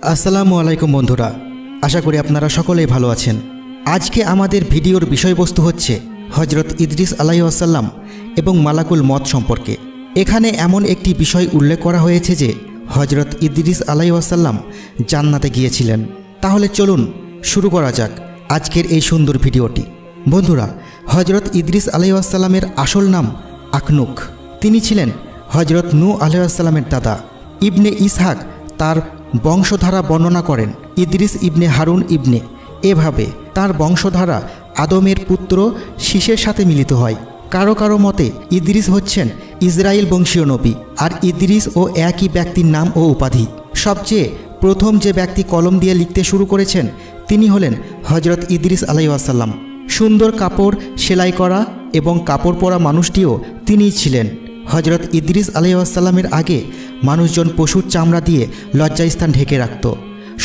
আসসালামু আলাইকুম বন্ধুরা, আশা করি আপনারা সকলেই ভালো আছেন। আজকে আমাদের ভিডিওর বিষয়বস্তু হচ্ছে হজরত ইদ্রিস আলাইহিসসালাম এবং মালাকুল মত সম্পর্কে। এখানে এমন একটি বিষয় উল্লেখ করা হয়েছে যে হজরত ইদ্রিস আলাইহিসসালাম জান্নাতে গিয়েছিলেন। তাহলে চলুন শুরু করা যাক আজকের এই সুন্দর ভিডিওটি। বন্ধুরা, হজরত ইদ্রিস আলাইহিসসালামের আসল নাম আখনুক। তিনি ছিলেন হজরত নূহ আলাইহিসসালামের দাদা। ইবনে ইসহাক তার বংশধারা বর্ণনা করেন ইদ্রিস ইবনে হারুন ইবনে। এভাবে তার বংশধারা আদমের পুত্র শীষের সাথে মিলিত হয়। কারো কারো মতে ইদ্রিস হচ্ছেন ইসরায়েল বংশীয় নবী, আর ইদ্রিস ও একই ব্যক্তির নাম ও উপাধি। সবচেয়ে প্রথম যে ব্যক্তি কলম দিয়ে লিখতে শুরু করেছেন তিনি হলেন হজরত ইদ্রিস আলাইহিসসালাম। সুন্দর কাপড় সেলাই করা এবং কাপড় পরা মানুষটিও তিনিই ছিলেন। হজরত ইদ্রিস আলাইহিসসালামের আগে মানুষজন পশুর চামড়া দিয়ে লজ্জাস্থান ঢেকে রাখত।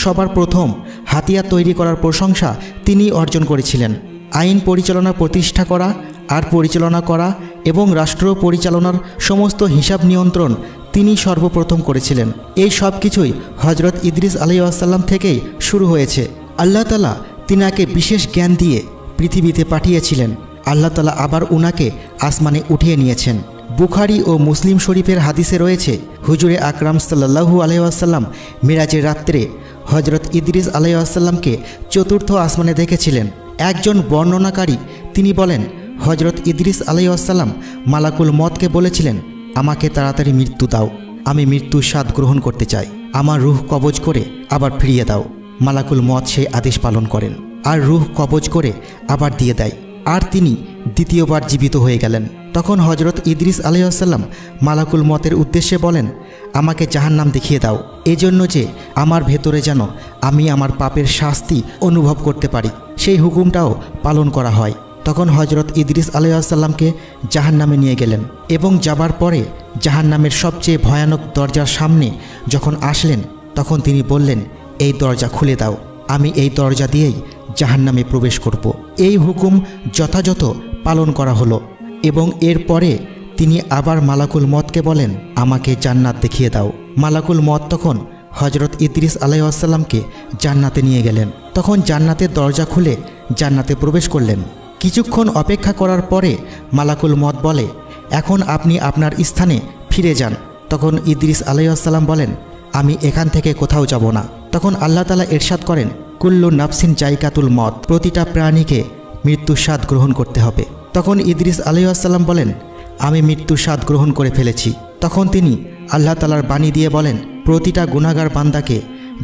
সবার প্রথম হাতিয়ার তৈরি করার প্রশংসা তিনিই অর্জন করেছিলেন। আইন পরিচালনা প্রতিষ্ঠা করা আর পরিচালনা করা এবং রাষ্ট্র পরিচালনার সমস্ত হিসাব নিয়ন্ত্রণ তিনি সর্বপ্রথম করেছিলেন। এই সব কিছুই হজরত ইদ্রিস আলাইহিসসালাম থেকেই শুরু হয়েছে। আল্লাহ তাআলা তিনাকে বিশেষ জ্ঞান দিয়ে পৃথিবীতে পাঠিয়েছিলেন। আল্লাহ তাআলা আবার উনাকে আসমানে উঠিয়ে নিয়েছেন। বুখারী ও মুসলিম শরীফের হাদিসে রয়েছে, হুজুরে আকরাম সাল্লাল্লাহু আলাইহি ওয়াসাল্লাম মিরাজের রাত্রে হজরত ইদ্রিস আলাইহিসসালামকে চতুর্থ আসমানে দেখেছিলেন। একজন বর্ণনাকারী তিনি বলেন, হজরত ইদ্রিস আলাইহিসসালাম মালাকুল মতকে বলেছিলেন, আমাকে তাড়াতাড়ি মৃত্যু দাও, আমি মৃত্যুর স্বাদ গ্রহণ করতে চাই, আমার রূহ কবজ করে আবার ফিরিয়ে দাও। মালাকুল মত সেই আদেশ পালন করেন আর রূহ কবজ করে আবার দিয়ে দেয়, আর তিনি দ্বিতীয়বার জীবিত হয়ে গেলেন। তখন হজরত ইদ্রিস আলাইহিসসালাম মালাকুল মতের উদ্দেশ্যে বলেন, আমাকে জাহান্নাম দেখিয়ে দাও, এজন্য যে আমার ভেতরে যেন আমি আমার পাপের শাস্তি অনুভব করতে পারি। সেই হুকুমটাও পালন করা হয়। তখন হজরত ইদ্রিস আলাইহিসসালামকে জাহান্নামে নিয়ে গেলেন এবং যাবার পরে জাহান্নামের সবচেয়ে ভয়ানক দরজার সামনে যখন আসলেন তখন তিনি বললেন, এই দরজা খুলে দাও, আমি এই দরজা দিয়েই জাহান্নামে প্রবেশ করব। এই হুকুম যথাযথ পালন করা হলো এবং এরপরে তিনি আবার মালাকুল মতকে বলেন, আমাকে জান্নাত দেখিয়ে দাও। মালাকুল মত তখন হজরত ইদ্রিস আলাইহিসসালামকে জান্নাতে নিয়ে গেলেন। তখন জান্নাতের দরজা খুলে জান্নাতে প্রবেশ করলেন। কিছুক্ষণ অপেক্ষা করার পরে মালাকুল মত বলে, এখন আপনি আপনার স্থানে ফিরে যান। তখন ইদ্রিস আলাইহিসসালাম বলেন, আমি এখান থেকে কোথাও যাব না। তখন আল্লাহ তাআলা ইরশাদ করেন, কুল্লু নাফসিন জায়কাতুল মত, প্রতিটা প্রাণীকে মৃত্যুর স্বাদ গ্রহণ করতে হবে। তখন ইদ্রিস আলাইহিসসালাম বলেন, আমি মৃত্যুর স্বাদ গ্রহণ করে ফেলেছি। তখন তিনি আল্লাহ তাআলার বাণী দিয়ে বলেন, প্রতিটা গুনাহগার বান্দাকে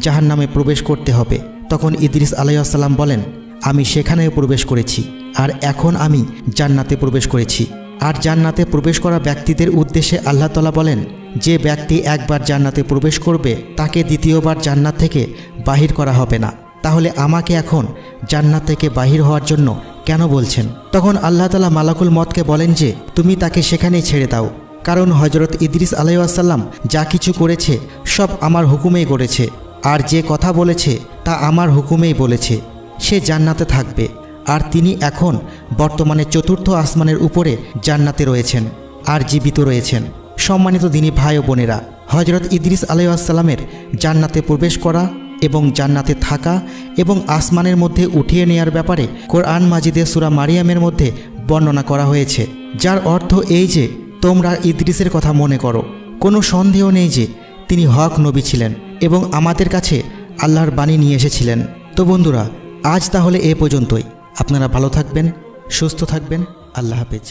জাহান্নামে প্রবেশ করতে হবে। তখন ইদ্রিস আলাইহিসসালাম বলেন, আমি সেখানেও প্রবেশ করেছি, আর এখন আমি জান্নাতে প্রবেশ করেছি। আর জান্নাতে প্রবেশ করা ব্যক্তিদের উদ্দেশ্যে আল্লাহ তাআলা বলেন, যে ব্যক্তি একবার জান্নাতে প্রবেশ করবে তাকে দ্বিতীয়বার জান্নাত থেকে বাহির করা হবে না। তাহলে আমাকে এখন জান্নাত থেকে বাহির হওয়ার জন্য কেন বলছেন? তখন আল্লাহ তাআলা মালাকুল মতকে বলেন যে, তুমি তাকে সেখানেই ছেড়ে দাও, কারণ হজরত ইদ্রিস আলাইহিসসালাম যা কিছু করেছে সব আমার হুকুমেই করেছে, আর যে কথা বলেছে তা আমার হুকুমেই বলেছে। সে জান্নাতে থাকবে, আর তিনি এখন বর্তমানে চতুর্থ আসমানের উপরে জান্নাতে রয়েছেন আর জীবিত রয়েছেন। সম্মানিত দিনী ভাই ও বোনেরা, হজরত ইদ্রিস আলাইহিসসালামের জান্নাতে প্রবেশ করা এবং জান্নাতে থাকা এবং আসমানের মধ্যে উঠিয়ে নেয়ার ব্যাপারে কোরআন মাজিদে সূরা মারিয়ামের মধ্যে বর্ণনা করা হয়েছে, যার অর্থ এই যে তোমরা ইদ্রিসের কথা মনে করো। কোনো সন্দেহ নেই যে তিনি হক নবী ছিলেন এবং আমাদের কাছে আল্লাহর বাণী নিয়ে এসেছিলেন। তো বন্ধুরা, আজ তাহলে এ পর্যন্তই। আপনারা ভালো থাকবেন, সুস্থ থাকবেন। আল্লাহ হাফেজ।